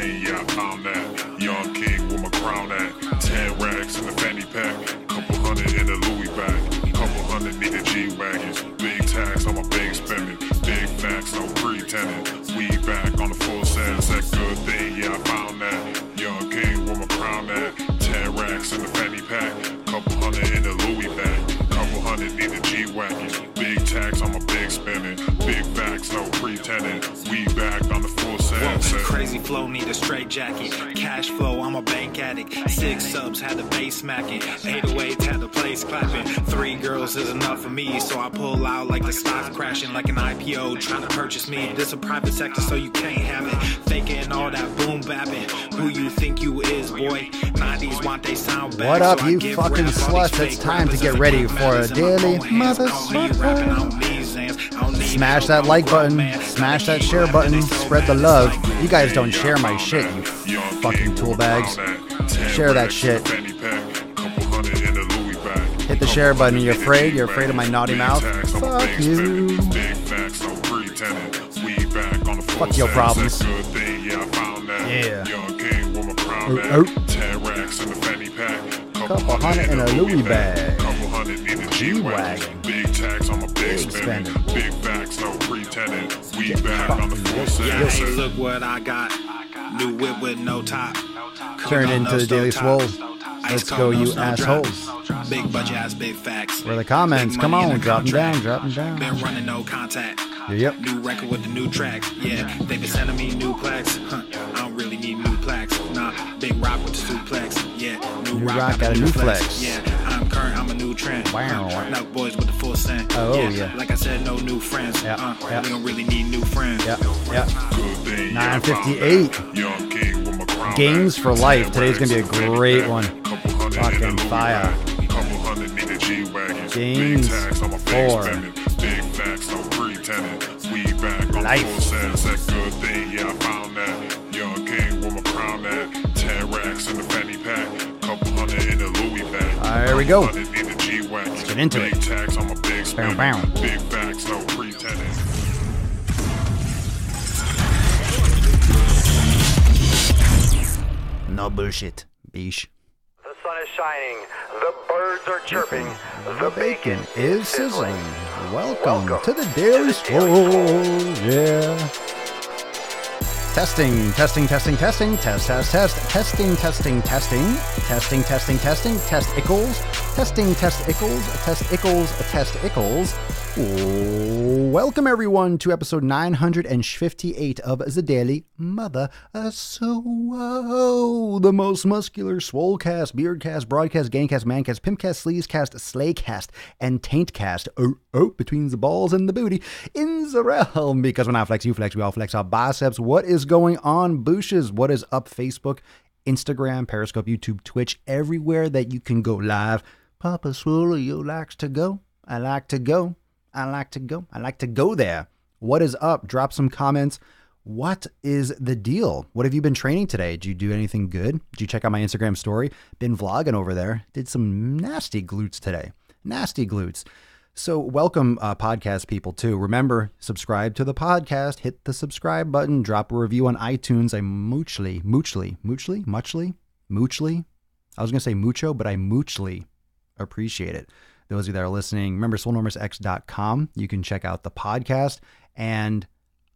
thing, yeah, I found that. Young king with my crown at. 10 racks in the fanny pack. Couple hundred in the Louis bag. Couple hundred need the G-Wagons. Big tax on my big spending. Big facts, no pretending. We back on the full sense. That good thing, yeah, I found that. Young king with my crown at. 10 racks in the fanny pack. Couple hundred in the Louis bag. Couple hundred need the G-Wagons. Big tax on my big spending. Big facts, no pretending. We back on the full sense. Crazy flow, need a straight jacket. Cash flow, I'm a bank addict. 6 subs, had the bass smacking. 808s, had the place clapping. 3 girls is enough for me, so I pull out like the stock crashing. Like an IPO, trying to purchase me. This a private sector, so you can't have it. Faking all that boom bapping. Who you think you is, boy? 90s want they sound back. What up, so you fucking sluts? It's time to get ready for a daily motherfucker. Smash that like button, smash that share button, spread the love. You guys don't share my shit, you fucking tool bags. Share that shit. Hit the share button. You're afraid of my naughty mouth? Fuck you. Fuck your problems. Yeah. Couple hundred in a Louis bag. G-Wagon. Big tax on my big spending. Big facts, no pretending. We back on the full Yeah, set. hey, look what I got. New whip with no top. Turn into the Daily Swole. Let's go, you assholes. Big budget ass, big facts. Where are the comments? Come on, drop them down, drop them Been down. running no contact. Yep. New record with the new tracks. Yeah, they been sending me new plaques. I don't really need new plaques. Nah, big rock with the suplex. Yeah, New rock got a new flex. Yeah, I'm current, I'm a new trend. Wow. Now boys with the full scent. Oh, yeah. Like I said, no new friends. Yeah, yeah. We don't really need new friends. Yep, yep. Good thing, yeah, I found 958. that. Young king with my crown Games at. for life. 10 Today's gonna be a racks in the great fanny one. pack. Couple hundred Fucking in the Louis fire. bag. Couple hundred need the G-Wagons. Games Big tax on my big for spending. Big facts, no pretending. We back on life. full sense. That good thing, yeah, I found that. Young king with my crown at. 10 racks in the fanny pack. Couple hundred in the Louis bag. There we go. Couple hundred need the G-Wagons. Let's get into Big it. tax on my big spending. bow. Big facts, no pretending. No bullshit. Beesh. The sun is shining, the birds are chirping, The bacon is sizzling. Welcome to the Daily Swole. Yeah. Testing, testing, testing, testing, test, test, test, testing, testing, testing, testing, testing, testing, test ickles, testing, test ickles, test ickles, test ickles. Welcome everyone to episode 958 of the Daily Mother Swole, the most muscular swolecast, beardcast, broadcast, gangcast, mancast, pimpcast, sleazecast, slaycast, and taintcast. Between the balls and the booty in the realm. Because when I flex, you flex, we all flex our biceps. What is going on, Booshes? What is up, Facebook, Instagram, Periscope, YouTube, Twitch, everywhere that you can go live? Papa Swole, you likes to go? I like to go. I like to go. I like to go there. What is up? Drop some comments. What is the deal? What have you been training today? Did you do anything good? Did you check out my Instagram story? Been vlogging over there. Did some nasty glutes today. Nasty glutes. So welcome, podcast people, too. Remember, subscribe to the podcast. Hit the subscribe button. Drop a review on iTunes. I muchly. I was going to say mucho, but I muchly appreciate it. Those of you that are listening, remember swolenormousx.com. You can check out the podcast. And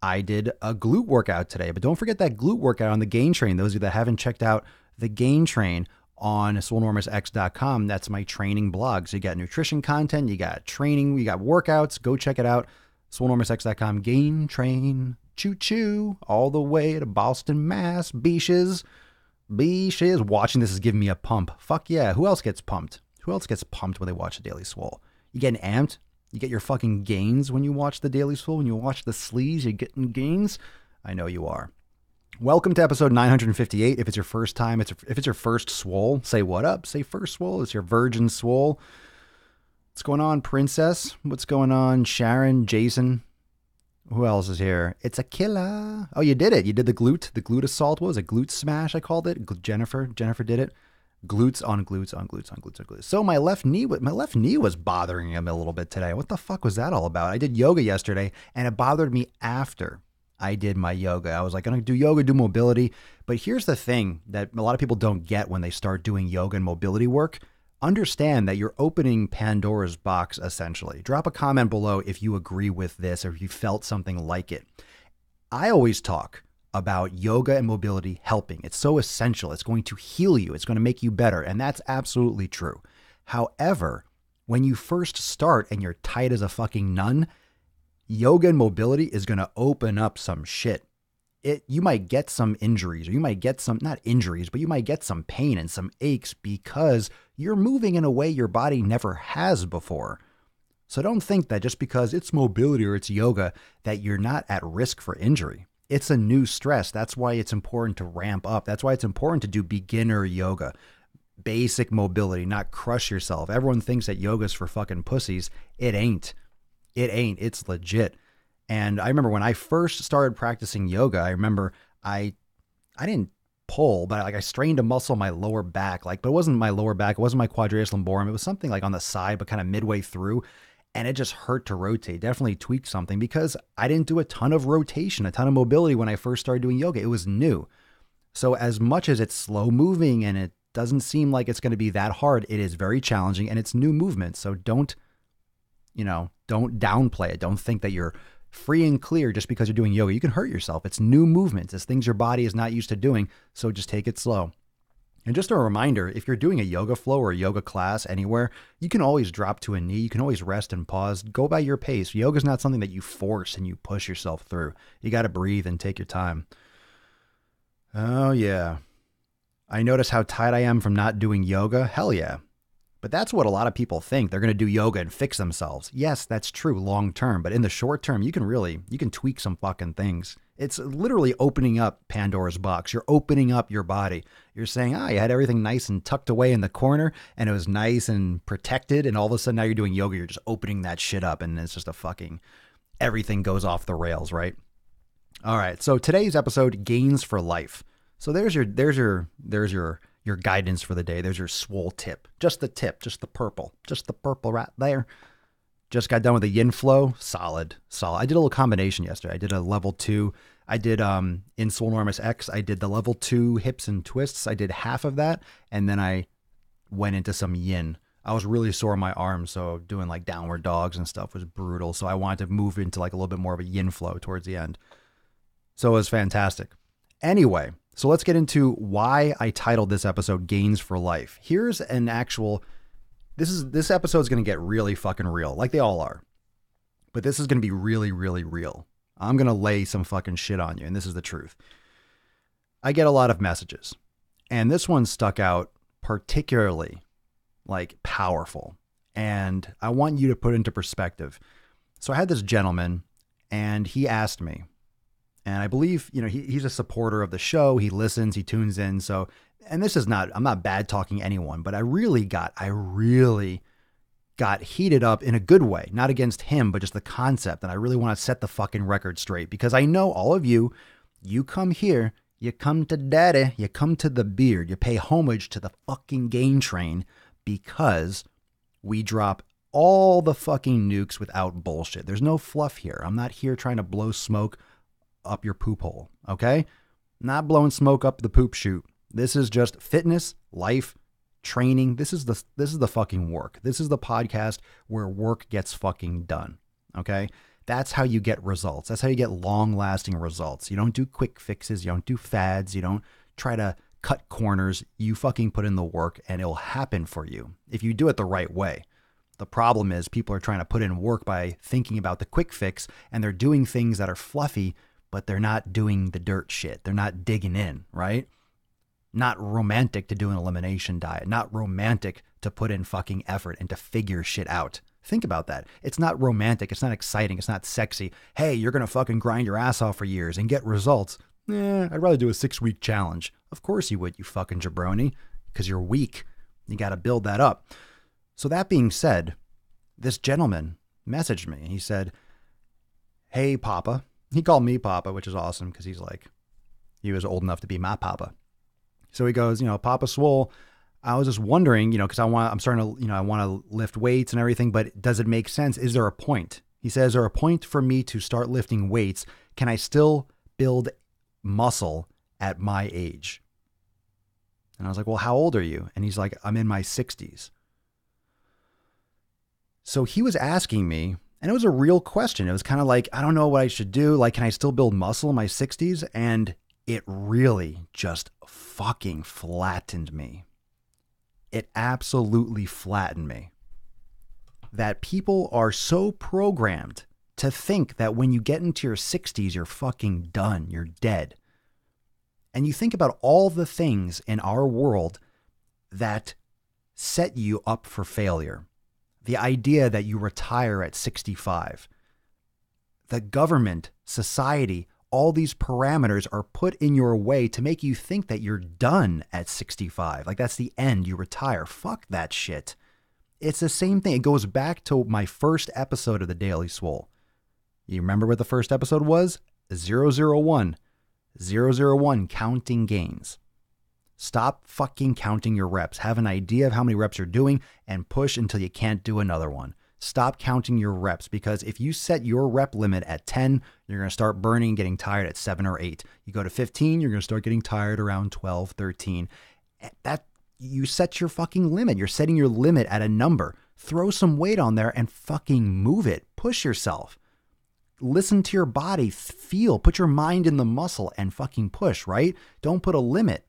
I did a glute workout today. But don't forget that glute workout on the Gain Train. Those of you that haven't checked out the Gain Train on swolenormousx.com, that's my training blog. So you got nutrition content, you got training, you got workouts. Go check it out. swolenormousx.com, Gain Train, choo-choo, all the way to Boston, Mass. Beaches. Watching this is giving me a pump. Fuck yeah. Who else gets pumped? Who else gets pumped when they watch the Daily Swole? You getting amped? You get your fucking gains when you watch the Daily Swole? When you watch the sleaze, you getting gains? I know you are. Welcome to episode 958. If it's your first time, if it's your first Swole, say what up. Say first Swole. It's your virgin Swole. What's going on, Princess? What's going on, Sharon, Jason? Who else is here? It's a killer. Oh, you did it. You did the glute assault. What was it? Glute smash, I called it. Jennifer did it. Glutes on glutes on glutes on glutes on glutes. So my left knee was bothering him a little bit today. What the fuck was that all about? I did yoga yesterday and it bothered me after I did my yoga. I was like, I'm going to do yoga, do mobility. But here's the thing that a lot of people don't get when they start doing yoga and mobility work. Understand that you're opening Pandora's box, essentially. Drop a comment below if you agree with this or if you felt something like it. I always talk about yoga and mobility helping. It's so essential. It's going to heal you. It's going to make you better. And that's absolutely true. However, when you first start and you're tight as a fucking nun, yoga and mobility is going to open up some shit. You might get some injuries, or you might get some, not injuries, but you might get some pain and some aches because you're moving in a way your body never has before. So don't think that just because it's mobility or it's yoga that you're not at risk for injury. It's a new stress. That's why it's important to ramp up. That's why it's important to do beginner yoga, basic mobility, not crush yourself. Everyone thinks that yoga's for fucking pussies. It ain't. It ain't. It's legit. And I remember when I first started practicing yoga, I remember I didn't pull, but I strained a muscle in my lower back, but it wasn't my lower back. It wasn't my quadratus lumborum. It was something like on the side, but kind of midway through. And it just hurt to rotate. Definitely tweaked something because I didn't do a ton of rotation, a ton of mobility when I first started doing yoga. It was new. So as much as it's slow moving and it doesn't seem like it's going to be that hard, it is very challenging and it's new movement. So don't downplay it. Don't think that you're free and clear just because you're doing yoga. You can hurt yourself. It's new movements. It's things your body is not used to doing. So just take it slow. And just a reminder, if you're doing a yoga flow or a yoga class anywhere, you can always drop to a knee. You can always rest and pause. Go by your pace. Yoga is not something that you force and you push yourself through. You got to breathe and take your time. Oh, yeah. I notice how tired I am from not doing yoga. Hell yeah. But that's what a lot of people think. They're going to do yoga and fix themselves. Yes, that's true long term. But in the short term, you can tweak some fucking things. It's literally opening up Pandora's box. You're opening up your body. You're saying, you had everything nice and tucked away in the corner and it was nice and protected. And all of a sudden now you're doing yoga. You're just opening that shit up and it's just everything goes off the rails, right? All right. So today's episode, gains for life. So there's your guidance for the day. There's your swole tip. Just the tip, just the purple right there. Just got done with a yin flow. Solid. I did a little combination yesterday. I did a level 2. I did in Swole Enormous X, I did the level 2 hips and twists. I did half of that. And then I went into some yin. I was really sore in my arms. So doing like downward dogs and stuff was brutal. So I wanted to move into like a little bit more of a yin flow towards the end. So it was fantastic. Anyway, so let's get into why I titled this episode Gains for Life. Here's an actual, this episode is going to get really fucking real, like they all are. But this is going to be really, really real. I'm going to lay some fucking shit on you, and this is the truth. I get a lot of messages, and this one stuck out particularly powerful. And I want you to put into perspective. So I had this gentleman, and he asked me, and I believe, he's a supporter of the show. He listens, he tunes in. So, and this is I'm not bad talking anyone, but I really got heated up in a good way, not against him, but just the concept. And I really want to set the fucking record straight because I know all of you come here, you come to daddy, you come to the beard, you pay homage to the fucking gain train because we drop all the fucking nukes without bullshit. There's no fluff here. I'm not here trying to blow smoke up your poop hole, okay? Not blowing smoke up the poop chute. This is just fitness, life, training. This is the fucking work. This is the podcast where work gets fucking done, okay? That's how you get results. That's how you get long-lasting results. You don't do quick fixes. You don't do fads. You don't try to cut corners. You fucking put in the work and it'll happen for you if you do it the right way. The problem is people are trying to put in work by thinking about the quick fix and they're doing things that are fluffy, but they're not doing the dirt shit. They're not digging in, right? Not romantic to do an elimination diet. Not romantic to put in fucking effort and to figure shit out. Think about that. It's not romantic. It's not exciting. It's not sexy. Hey, you're going to fucking grind your ass off for years and get results. I'd rather do a 6-week challenge. Of course you would, you fucking jabroni, because you're weak. You got to build that up. So that being said, this gentleman messaged me. He said, hey, Papa. He called me Papa, which is awesome because he was old enough to be my Papa. So he goes, Papa Swole, I was just wondering, because I want to lift weights and everything, but does it make sense? Is there a point? He says, or a point for me to start lifting weights. Can I still build muscle at my age? And I was like, well, how old are you? And he's like, I'm in my 60s. So he was asking me, and it was a real question. It was kind of like, I don't know what I should do. Like, can I still build muscle in my 60s? And it really just fucking flattened me. It absolutely flattened me. That people are so programmed to think that when you get into your 60s, you're fucking done. You're dead. And you think about all the things in our world that set you up for failure. The idea that you retire at 65. The government, society, all these parameters are put in your way to make you think that you're done at 65. Like that's the end, you retire. Fuck that shit. It's the same thing. It goes back to my first episode of the Daily Swole. You remember what the first episode was? 001. 001, counting gains. Stop fucking counting your reps. Have an idea of how many reps you're doing and push until you can't do another one. Stop counting your reps, because if you set your rep limit at 10, you're going to start burning and getting tired at 7 or 8. You go to 15, you're going to start getting tired around 12, 13. That you set your fucking limit. You're setting your limit at a number. Throw some weight on there and fucking move it. Push yourself. Listen to your body. Feel. Put your mind in the muscle and fucking push, right? Don't put a limit.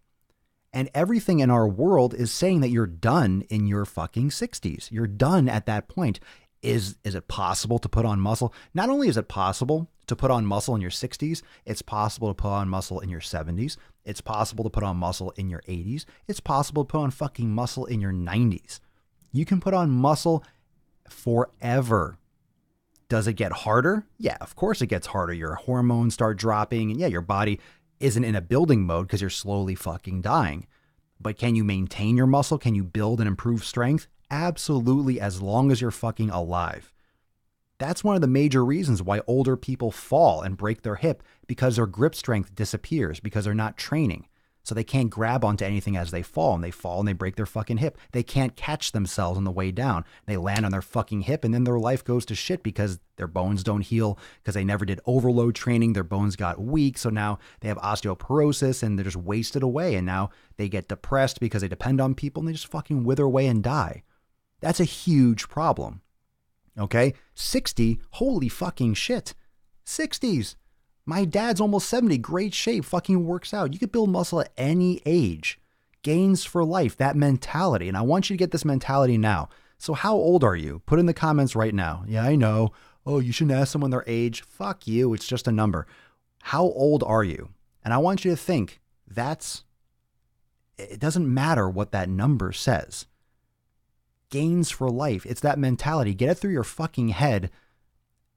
And everything in our world is saying that you're done in your fucking 60s. You're done at that point. Is it possible to put on muscle? Not only is it possible to put on muscle in your 60s, it's possible to put on muscle in your 70s. It's possible to put on muscle in your 80s. It's possible to put on fucking muscle in your 90s. You can put on muscle forever. Does it get harder? Yeah, of course it gets harder. Your hormones start dropping, and yeah, your body isn't in a building mode because you're slowly fucking dying. But can you maintain your muscle? Can you build and improve strength? Absolutely, as long as you're fucking alive. That's one of the major reasons why older people fall and break their hip, because their grip strength disappears because they're not training. So they can't grab onto anything as they fall, and they break their fucking hip. They can't catch themselves on the way down. They land on their fucking hip, and then their life goes to shit because their bones don't heal because they never did overload training. Their bones got weak, so now they have osteoporosis, and they're just wasted away. And now they get depressed because they depend on people, and they just fucking wither away and die. That's a huge problem. Okay? 60, holy fucking shit. 60s. My dad's almost 70, great shape, fucking works out. You could build muscle at any age. Gains for life, that mentality. And I want you to get this mentality now. So how old are you? Put in the comments right now. Yeah, I know. Oh, you shouldn't ask someone their age. Fuck you, it's just a number. How old are you? And I want you to think, it doesn't matter what that number says. Gains for life, it's that mentality. Get it through your fucking head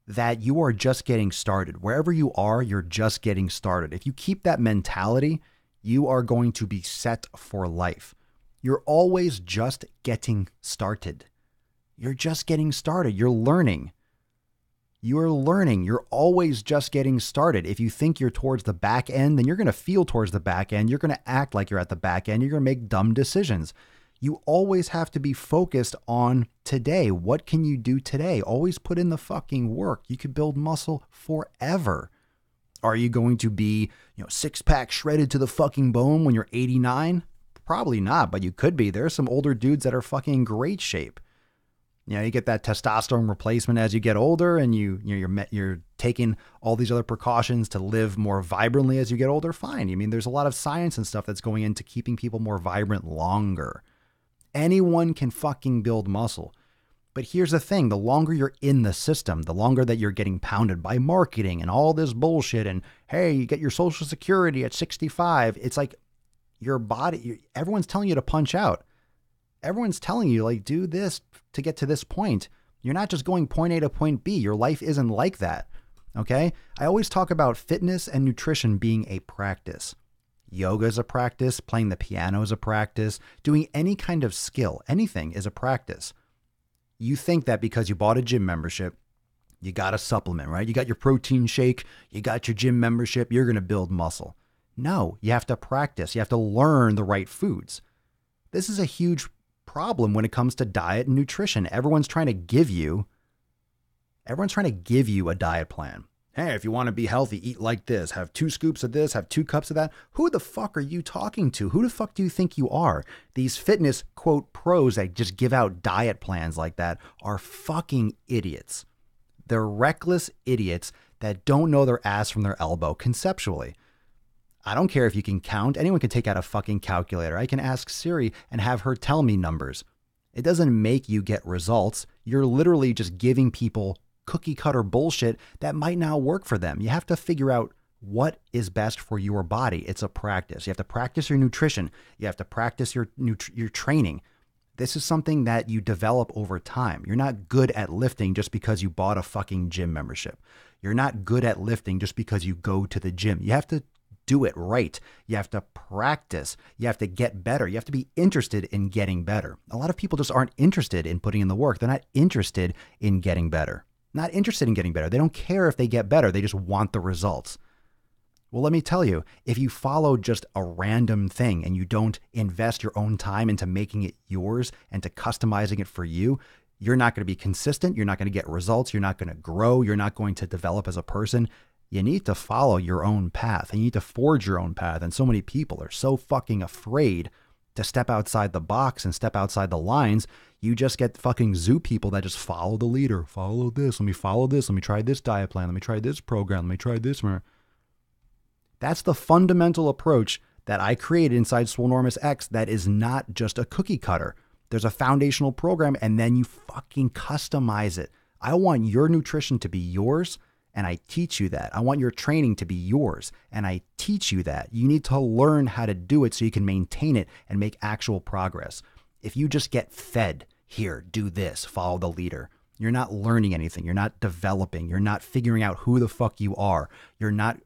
that you are just getting started. Wherever you are, you're just getting started. If you keep that mentality, you are going to be set for life. You're always just getting started. You're just getting started. You're learning. You're learning. You're always just getting started. If you think you're towards the back end, then you're going to feel towards the back end. You're going to act like you're at the back end. You're going to make dumb decisions. You always have to be focused on today. What can you do today? Always put in the fucking work. You could build muscle forever. Are you going to be, six-pack shredded to the fucking bone when you're 89? Probably not, but you could be. There are some older dudes that are fucking in great shape. You get that testosterone replacement as you get older, and you're taking all these other precautions to live more vibrantly as you get older. Fine. There's a lot of science and stuff that's going into keeping people more vibrant longer. Anyone can fucking build muscle. But here's the thing, the longer you're in the system, the longer that you're getting pounded by marketing and all this bullshit, and hey, you get your Social Security at 65. It's like your body, everyone's telling you to punch out. Everyone's telling you, like, do this to get to this point. You're not just going point A to point B. Your life isn't like that. Okay? I always talk about fitness and nutrition being a practice. Yoga is a practice. Playing the piano is a practice. Doing any kind of skill, anything is a practice. You think that because you bought a gym membership, you got a supplement, right? You got your protein shake, you got your gym membership, you're going to build muscle. No, you have to practice. You have to learn the right foods. This is a huge problem when it comes to diet and nutrition. Everyone's trying to give you Everyone's trying to give you a diet plan. Hey, if you want to be healthy, eat like this, have 2 scoops of this, have 2 cups of that. Who the fuck are you talking to? Who the fuck do you think you are? These fitness, quote, pros that just give out diet plans like that are fucking idiots. They're reckless idiots that don't know their ass from their elbow conceptually. I don't care if you can count. Anyone can take out a fucking calculator. I can ask Siri and have her tell me numbers. It doesn't make you get results. You're literally just giving people cookie cutter bullshit that might not work for them. You have to figure out what is best for your body. It's a practice. You have to practice your nutrition. You have to practice your training. This is something that you develop over time. You're not good at lifting just because you bought a fucking gym membership. You're not good at lifting just because you go to the gym. You have to do it right. You have to practice. You have to get better. You have to be interested in getting better. A lot of people just aren't interested in putting in the work. They're not interested in getting better. Not interested in getting better. They don't care if they get better. They just want the results. Well, let me tell you, if you follow just a random thing and you don't invest your own time into making it yours and to customizing it for you, you're not going to be consistent. You're not going to get results. You're not going to grow. You're not going to develop as a person. You need to follow your own path and you need to forge your own path. And so many people are so fucking afraid to step outside the box and step outside the lines. You just get fucking zoo people that just follow the leader. Follow this. Let me follow this. Let me try this diet plan. Let me try this program. Let me try this. That's the fundamental approach that I created inside Swolenormous X that is not just a cookie cutter. There's a foundational program and then you fucking customize it. I want your nutrition to be yours and I teach you that. I want your training to be yours and I teach you that. You need to learn how to do it so you can maintain it and make actual progress. If you just get fed, here, do this, follow the leader, you're not learning anything. You're not developing. You're not figuring out who the fuck you are. You're not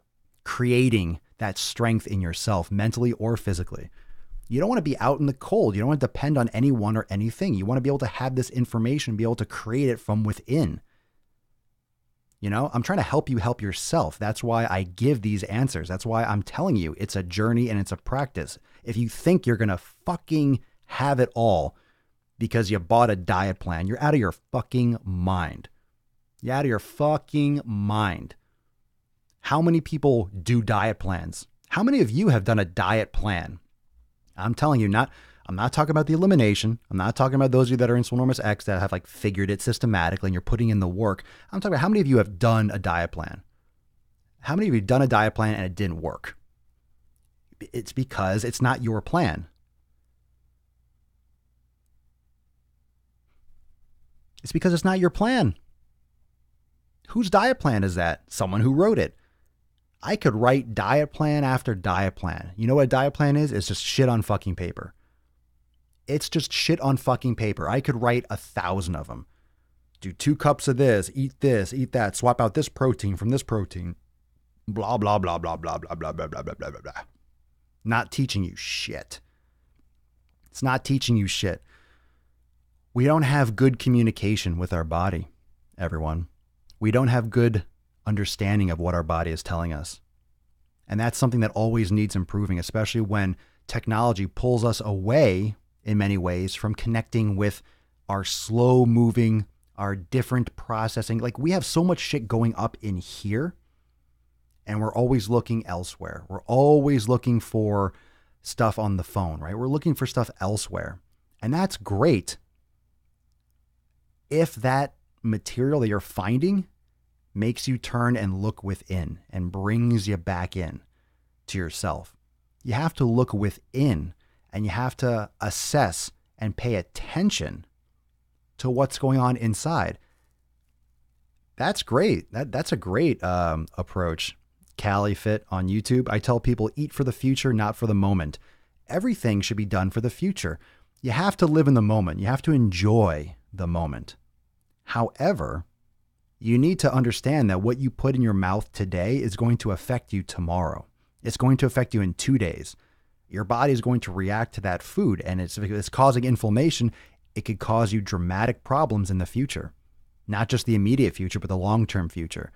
creating that strength in yourself, mentally or physically. You don't want to be out in the cold. You don't want to depend on anyone or anything. You want to be able to have this information, be able to create it from within. You know, I'm trying to help you help yourself. That's why I give these answers. That's why I'm telling you it's a journey and it's a practice. If you think you're going to fucking have it all because you bought a diet plan, you're out of your fucking mind. You're out of your fucking mind. How many people do diet plans? How many of you have done a diet plan? I'm telling you, I'm not talking about the elimination. I'm not talking about those of you that are in Swolenormous X that have like figured it systematically and you're putting in the work. I'm talking about how many of you have done a diet plan? How many of you have done a diet plan and it didn't work? It's because it's not your plan. It's because it's not your plan. Whose diet plan is that? Someone who wrote it. I could write diet plan after diet plan. You know what a diet plan is? It's just shit on fucking paper. It's just shit on fucking paper. I could write 1,000 of them. Do 2 cups of this, eat that, swap out this protein from this protein. Blah, blah, blah, blah, blah, blah, blah, blah, blah, blah, blah, blah, blah. Not teaching you shit. It's not teaching you shit. We don't have good communication with our body, everyone. We don't have good understanding of what our body is telling us. And that's something that always needs improving, especially when technology pulls us away in many ways from connecting with our slow moving, our different processing. Like we have so much shit going up in here and we're always looking elsewhere. We're always looking for stuff on the phone, right? We're looking for stuff elsewhere. And that's great if that material that you're finding makes you turn and look within and brings you back in to yourself. You have to look within and you have to assess and pay attention to what's going on inside. That's great. That's a great approach. Cali Fit on YouTube. I tell people eat for the future, not for the moment. Everything should be done for the future. You have to live in the moment. You have to enjoy the moment. However, you need to understand that what you put in your mouth today is going to affect you tomorrow. It's going to affect you in 2 days. Your body is going to react to that food and it's causing inflammation. It could cause you dramatic problems in the future, not just the immediate future, but the long-term future.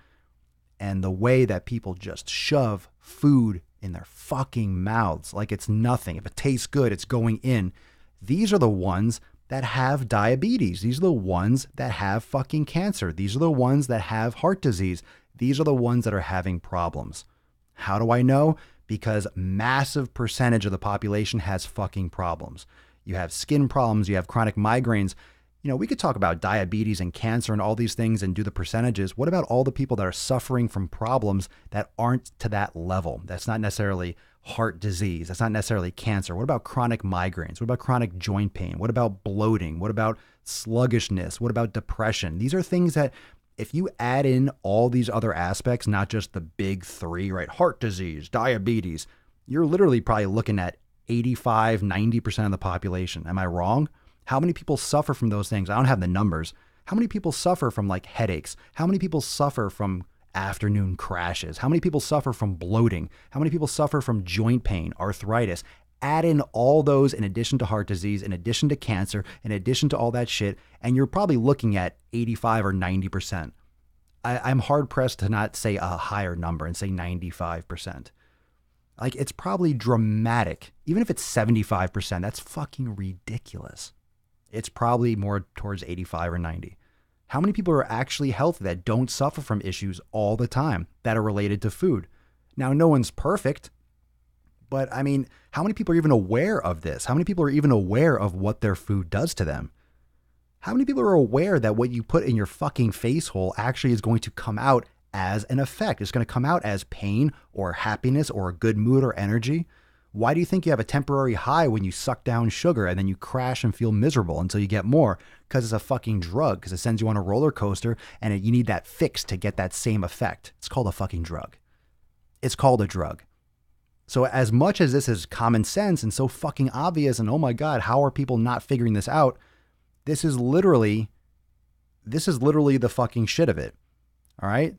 And the way that people just shove food in their fucking mouths like it's nothing. If it tastes good, it's going in. These are the ones that have diabetes. These are the ones that have fucking cancer. These are the ones that have heart disease. These are the ones that are having problems. How do I know? Because massive percentage of the population has fucking problems. You have skin problems, you have chronic migraines. You know, we could talk about diabetes and cancer and all these things and do the percentages. What about all the people that are suffering from problems that aren't to that level? That's not necessarily heart disease. That's not necessarily cancer. What about chronic migraines? What about chronic joint pain? What about bloating? What about sluggishness? What about depression? These are things that if you add in all these other aspects, not just the big three, right? Heart disease, diabetes, you're literally probably looking at 85, 90% of the population. Am I wrong? How many people suffer from those things? I don't have the numbers. How many people suffer from like headaches? How many people suffer from afternoon crashes? How many people suffer from bloating? How many people suffer from joint pain, arthritis? Add in all those in addition to heart disease, in addition to cancer, in addition to all that shit, and you're probably looking at 85 or 90%. I'm hard pressed to not say a higher number and say 95%. Like, it's probably dramatic. Even if it's 75%, that's fucking ridiculous. It's probably more towards 85 or 90. How many people are actually healthy that don't suffer from issues all the time that are related to food? Now, no one's perfect, but I mean, how many people are even aware of this? How many people are even aware of what their food does to them? How many people are aware that what you put in your fucking face hole actually is going to come out as an effect? It's going to come out as pain or happiness or a good mood or energy. Why do you think you have a temporary high when you suck down sugar and then you crash and feel miserable until you get more? Because it's a fucking drug, because it sends you on a roller coaster and you need that fix to get that same effect. It's called a fucking drug. It's called a drug. So as much as this is common sense and so fucking obvious and oh my God, how are people not figuring this out? This is literally the fucking shit of it. All right?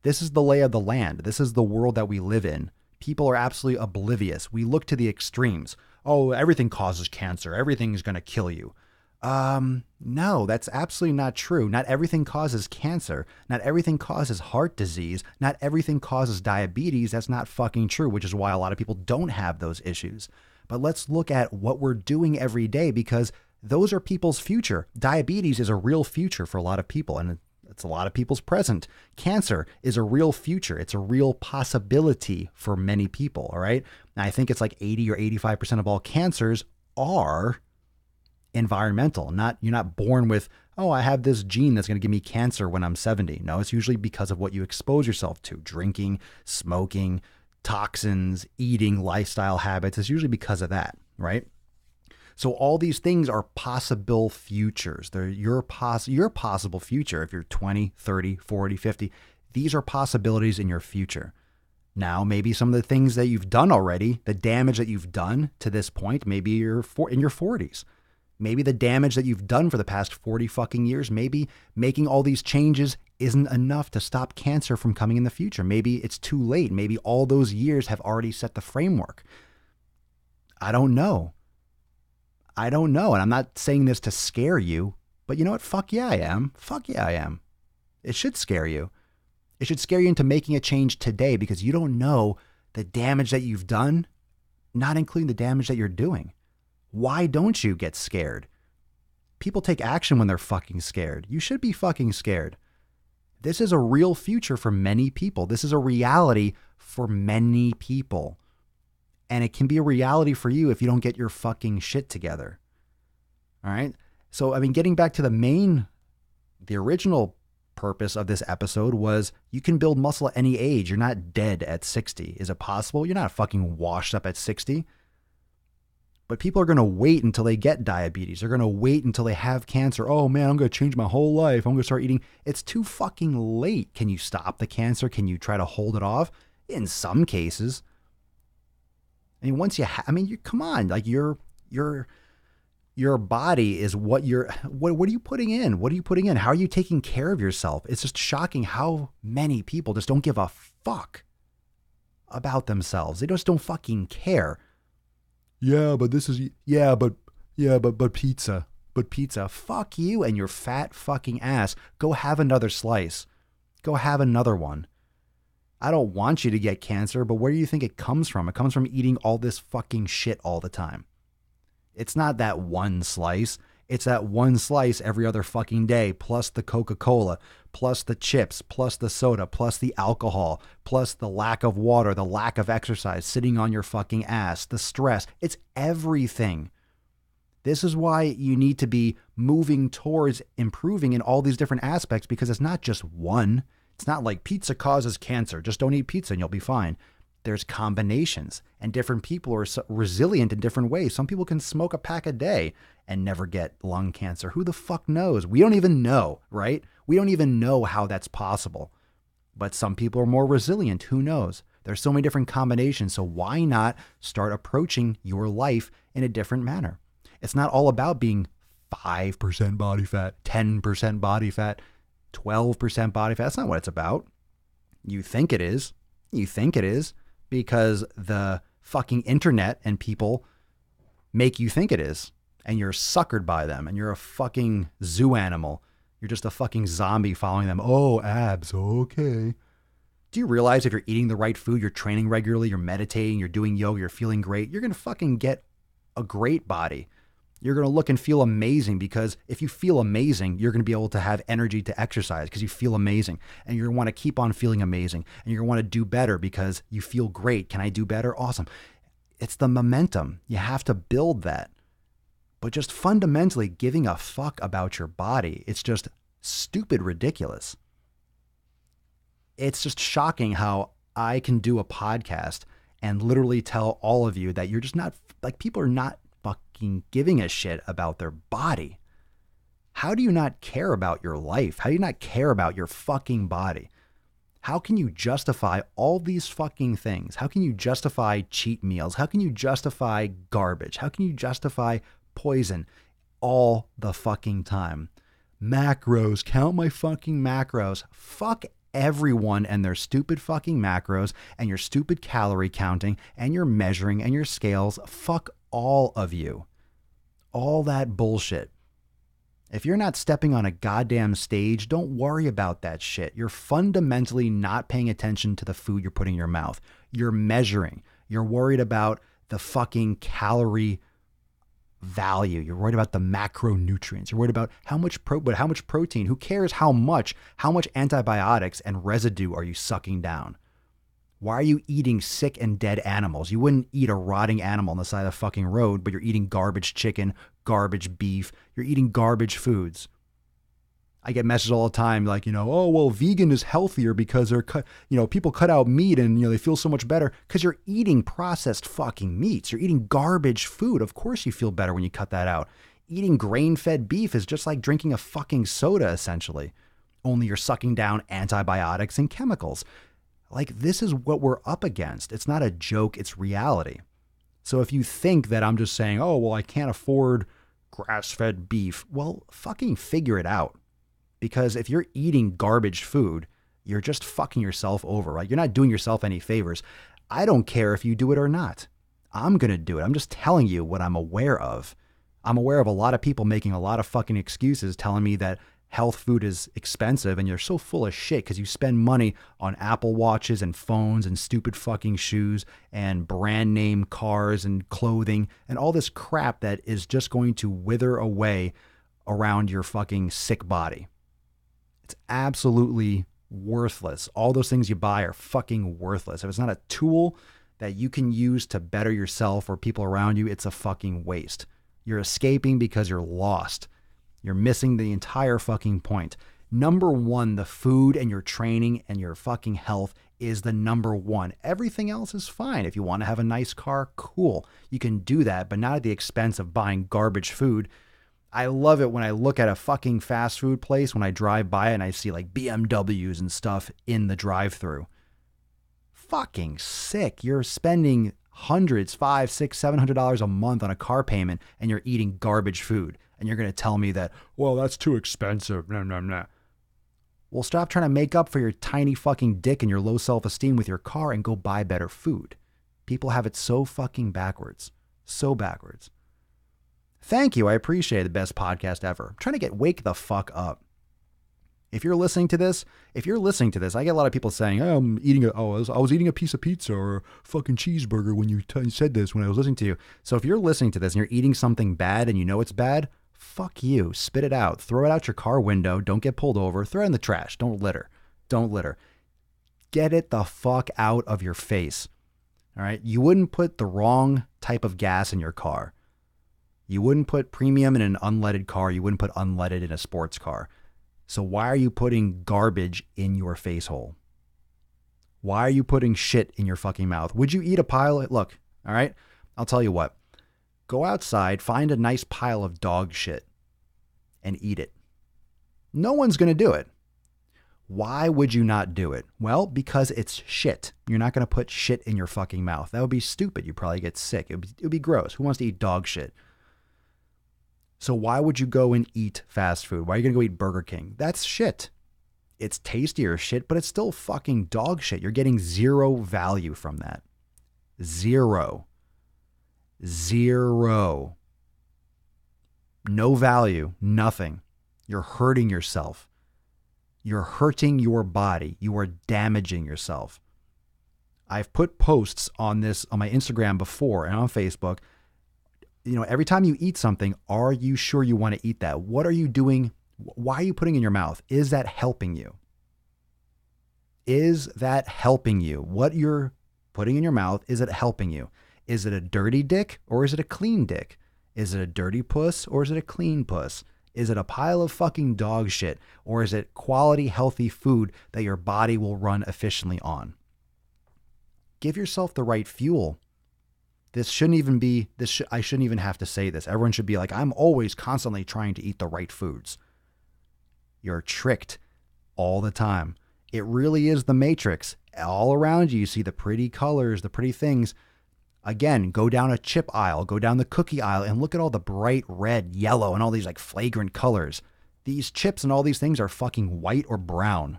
This is the lay of the land. This is the world that we live in. People are absolutely oblivious. We look to the extremes. Oh, everything causes cancer. Everything is going to kill you. No, that's absolutely not true. Not everything causes cancer. Not everything causes heart disease. Not everything causes diabetes. That's not fucking true, which is why a lot of people don't have those issues. But let's look at what we're doing every day because those are people's future. Diabetes is a real future for a lot of people, and it's a lot of people's present. Cancer is a real future. It's a real possibility for many people, all right? Now, I think it's like 80 or 85% of all cancers are environmental. You're not born with, oh, I have this gene that's going to give me cancer when I'm 70. No, it's usually because of what you expose yourself to. Drinking, smoking, toxins, eating, lifestyle habits. It's usually because of that, right? So all these things are possible futures. They're your possible future. If you're 20, 30, 40, 50, these are possibilities in your future. Now, maybe some of the things that you've done already, the damage that you've done to this point, maybe you're in your 40s. Maybe the damage that you've done for the past 40 fucking years, maybe making all these changes isn't enough to stop cancer from coming in the future. Maybe it's too late. Maybe all those years have already set the framework. I don't know. And I'm not saying this to scare you, but you know what? Fuck yeah, I am. It should scare you. It should scare you into making a change today because you don't know the damage that you've done, not including the damage that you're doing. Why don't you get scared? People take action when they're fucking scared. You should be fucking scared. This is a real future for many people. This is a reality for many people. And it can be a reality for you if you don't get your fucking shit together. All right? So, I mean, getting back to the original purpose of this episode was you can build muscle at any age. You're not dead at 60. Is it possible? You're not fucking washed up at 60. But people are going to wait until they get diabetes. They're going to wait until they have cancer. Oh man, I'm going to change my whole life. I'm going to start eating. It's too fucking late. Can you stop the cancer? Can you try to hold it off? In some cases. I mean, once you come on, like your body is what are you putting in? What are you putting in? How are you taking care of yourself? It's just shocking how many people just don't give a fuck about themselves. They just don't fucking care. But pizza. But pizza. Fuck you and your fat fucking ass. Go have another slice. Go have another one. I don't want you to get cancer, but where do you think it comes from? It comes from eating all this fucking shit all the time. It's not that one slice. It's that one slice every other fucking day, plus the Coca-Cola, plus the chips, plus the soda, plus the alcohol, plus the lack of water, the lack of exercise, sitting on your fucking ass, the stress. It's everything. This is why you need to be moving towards improving in all these different aspects, because it's not just one. It's not like pizza causes cancer. Just don't eat pizza and you'll be fine. There's combinations, and different people are resilient in different ways. Some people can smoke a pack a day and never get lung cancer. Who the fuck knows? We don't even know, right? We don't even know how that's possible. But some people are more resilient. Who knows? There's so many different combinations. So why not start approaching your life in a different manner? It's not all about being 5% body fat, 10% body fat, 12% body fat. That's not what it's about. You think it is. You think it is because the fucking internet and people make you think it is. And you're suckered by them. And you're a fucking zoo animal. You're just a fucking zombie following them. Oh, abs. Okay. Do you realize if you're eating the right food, you're training regularly, you're meditating, you're doing yoga, you're feeling great, you're going to fucking get a great body. You're going to look and feel amazing, because if you feel amazing, you're going to be able to have energy to exercise because you feel amazing, and you're going to want to keep on feeling amazing, and you're going to want to do better because you feel great. Can I do better? Awesome. It's the momentum. You have to build that. But just fundamentally giving a fuck about your body, it's just stupid ridiculous. It's just shocking how I can do a podcast and literally tell all of you that you're just not, like, people are not fucking giving a shit about their body. How do you not care about your life? How do you not care about your fucking body? How can you justify all these fucking things? How can you justify cheat meals? How can you justify garbage? How can you justify poison all the fucking time? Macros, count my fucking macros. Fuck everyone and their stupid fucking macros and your stupid calorie counting and your measuring and your scales. Fuck all of you. All that bullshit. If you're not stepping on a goddamn stage, don't worry about that shit. You're fundamentally not paying attention to the food you're putting in your mouth. You're measuring. You're worried about the fucking calorie value. You're worried about the macronutrients. You're worried about how much protein. Who cares how much antibiotics and residue are you sucking down? Why are you eating sick and dead animals? You wouldn't eat a rotting animal on the side of the fucking road, but you're eating garbage chicken, garbage beef. You're eating garbage foods. I get messages all the time like, oh, well, vegan is healthier because people cut out meat and, they feel so much better because you're eating processed fucking meats. You're eating garbage food. Of course you feel better when you cut that out. Eating grain-fed beef is just like drinking a fucking soda, essentially. Only you're sucking down antibiotics and chemicals. Like, this is what we're up against. It's not a joke. It's reality. So if you think that I'm just saying, oh, well, I can't afford grass-fed beef, well, fucking figure it out. Because if you're eating garbage food, you're just fucking yourself over, right? You're not doing yourself any favors. I don't care if you do it or not. I'm going to do it. I'm just telling you what I'm aware of. I'm aware of a lot of people making a lot of fucking excuses telling me that health food is expensive, and you're so full of shit because you spend money on Apple Watches and phones and stupid fucking shoes and brand name cars and clothing and all this crap that is just going to wither away around your fucking sick body. It's absolutely worthless. All those things you buy are fucking worthless. If it's not a tool that you can use to better yourself or people around you, it's a fucking waste. You're escaping because you're lost. You're missing the entire fucking point. Number one, the food and your training and your fucking health is the number one. Everything else is fine. If you want to have a nice car, cool. You can do that, but not at the expense of buying garbage food. I love it when I look at a fucking fast food place, when I drive by and I see like BMWs and stuff in the drive-thru. Fucking sick. You're spending hundreds, $500, $600, $700 a month on a car payment, and you're eating garbage food. And you're going to tell me that, well, that's too expensive. Nah, nah, nah. Well, stop trying to make up for your tiny fucking dick and your low self-esteem with your car and go buy better food. People have it so fucking backwards. So backwards. Thank you. I appreciate it. The best podcast ever. I'm trying to wake the fuck up. If you're listening to this, I get a lot of people saying, oh, I was eating a piece of pizza or a fucking cheeseburger when you said this when I was listening to you. So if you're listening to this and you're eating something bad and you know it's bad, fuck you. Spit it out. Throw it out your car window. Don't get pulled over. Throw it in the trash. Don't litter. Don't litter. Get it the fuck out of your face. All right. You wouldn't put the wrong type of gas in your car. You wouldn't put premium in an unleaded car. You wouldn't put unleaded in a sports car. So why are you putting garbage in your face hole? Why are you putting shit in your fucking mouth? Would you eat a pile of, look, all right, I'll tell you what. Go outside, find a nice pile of dog shit and eat it. No one's going to do it. Why would you not do it? Well, because it's shit. You're not going to put shit in your fucking mouth. That would be stupid. You'd probably get sick. It would be gross. Who wants to eat dog shit? So why would you go and eat fast food? Why are you going to go eat Burger King? That's shit. It's tastier shit, but it's still fucking dog shit. You're getting zero value from that. Zero. No value, nothing. You're hurting yourself. You're hurting your body. You are damaging yourself. I've put posts on this on my Instagram before and on Facebook. You know, every time you eat something, are you sure you want to eat that? What are you doing? Why are you putting in your mouth? Is that helping you? Is that helping you? What you're putting in your mouth, is it helping you? Is it a dirty dick or is it a clean dick? Is it a dirty puss or is it a clean puss? Is it a pile of fucking dog shit or is it quality, healthy food that your body will run efficiently on? Give yourself the right fuel. This shouldn't even be, I shouldn't even have to say this. Everyone should be like, I'm always constantly trying to eat the right foods. You're tricked all the time. It really is the Matrix. All around you, you see the pretty colors, the pretty things. Again, go down a chip aisle, go down the cookie aisle, and look at all the bright red, yellow, and all these like flagrant colors. These chips and all these things are fucking white or brown.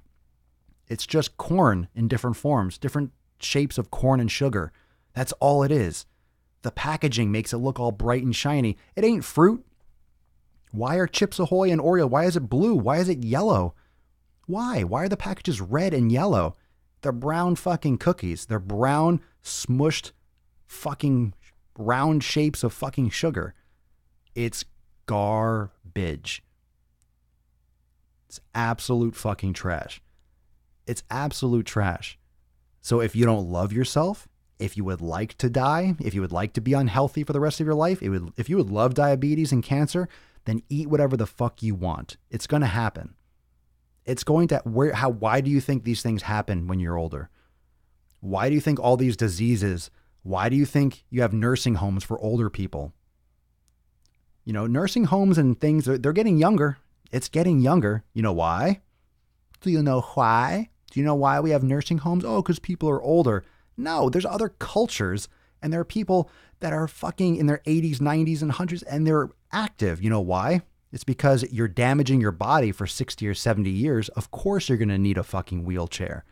It's just corn in different forms, different shapes of corn and sugar. That's all it is. The packaging makes it look all bright and shiny. It ain't fruit. Why are Chips Ahoy and Oreo? Why is it blue? Why is it yellow? Why? Why are the packages red and yellow? They're brown fucking cookies. They're brown, smushed, fucking round shapes of fucking sugar. It's garbage. It's absolute fucking trash. It's absolute trash. So if you don't love yourself, if you would like to die, if you would like to be unhealthy for the rest of your life, if you would love diabetes and cancer, then eat whatever the fuck you want. It's going to happen. It's going to, why do you think these things happen when you're older? Why do you think all these diseases, why do you think you have nursing homes for older people? You know, nursing homes and things, they're getting younger. It's getting younger. You know why? Do you know why? Do you know why we have nursing homes? Oh, because people are older. No, there's other cultures and there are people that are fucking in their 80s, 90s, and 100s and they're active. You know why? It's because you're damaging your body for 60 or 70 years. Of course you're going to need a fucking wheelchair.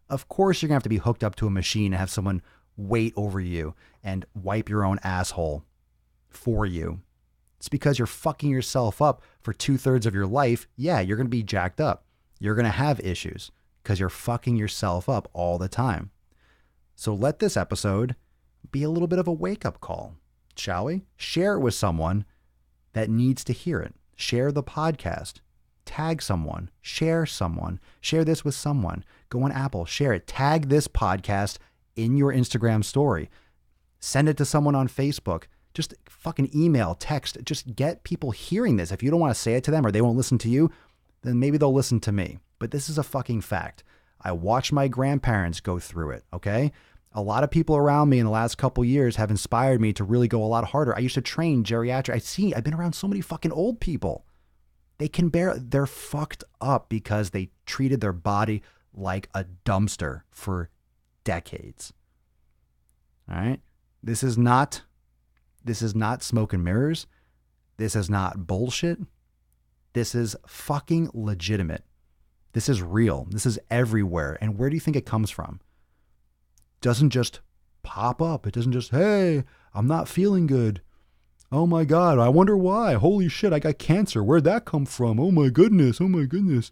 Of course you're going to have to be hooked up to a machine and have someone wait over you and wipe your own asshole for you. It's because you're fucking yourself up for 2/3 of your life. Yeah, you're going to be jacked up. You're going to have issues because you're fucking yourself up all the time. So let this episode be a little bit of a wake-up call, shall we? Share it with someone that needs to hear it. Share the podcast. Tag someone. Share someone. Share this with someone. Go on Apple. Share it. Tag this podcast in your Instagram story. Send it to someone on Facebook. Just fucking email, text. Just get people hearing this. If you don't want to say it to them or they won't listen to you, then maybe they'll listen to me. But this is a fucking fact. I watched my grandparents go through it, okay? A lot of people around me in the last couple years have inspired me to really go a lot harder. I used to train geriatric. I've been around so many fucking old people. They're fucked up because they treated their body like a dumpster for decades. All right? This is not smoke and mirrors. This is not bullshit. This is fucking legitimate. This is real. This is everywhere. And where do you think it comes from? It doesn't just pop up. It doesn't just, hey, I'm not feeling good. Oh my God, I wonder why. Holy shit, I got cancer. Where'd that come from? Oh my goodness. Oh my goodness.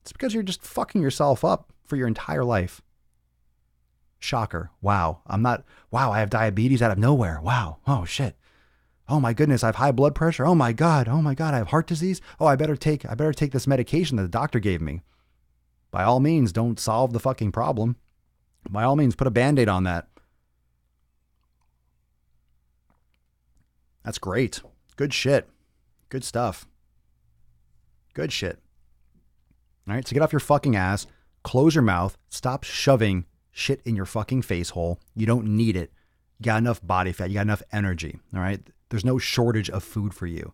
It's because you're just fucking yourself up for your entire life. Shocker. Wow. I have diabetes out of nowhere. Wow. Oh shit. Oh my goodness, I have high blood pressure. Oh my God, I have heart disease. Oh, I better take this medication that the doctor gave me. By all means, don't solve the fucking problem. By all means, put a Band-Aid on that. That's great. Good shit. Good stuff. Good shit. All right, so get off your fucking ass, close your mouth, stop shoving shit in your fucking face hole. You don't need it. You got enough body fat, you got enough energy, all right? There's no shortage of food for you.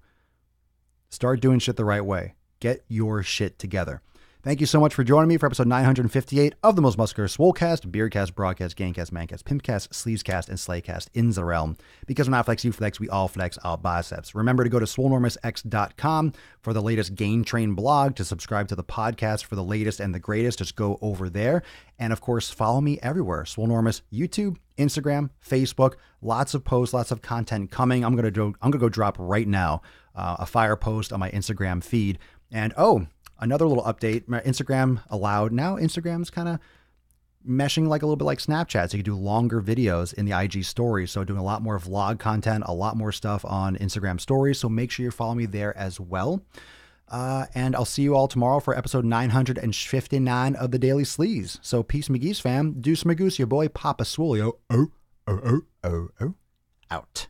Start doing shit the right way. Get your shit together. Thank you so much for joining me for episode 958 of the Most Muscular Swolecast, Beercast, Broadcast, Gangcast, Mancast, Pimpcast, Sleevescast, and Slaycast in the realm. Because when I flex, you flex, we all flex our biceps. Remember to go to swolenormousx.com for the latest Gain Train blog, to subscribe to the podcast for the latest and the greatest. Just go over there. And of course, follow me everywhere. Swolenormous, YouTube, Instagram, Facebook, lots of posts, lots of content coming. I'm gonna go drop right now a fire post on my Instagram feed. And another little update, my Instagram allowed. Now Instagram's kind of meshing like a little bit like Snapchat. So you can do longer videos in the IG stories. So doing a lot more vlog content, a lot more stuff on Instagram stories. So make sure you follow me there as well. And I'll see you all tomorrow for episode 959 of the Daily Sleaze. So peace, McGee's fam. Deuce Magoose, your boy Papa Swole. Out.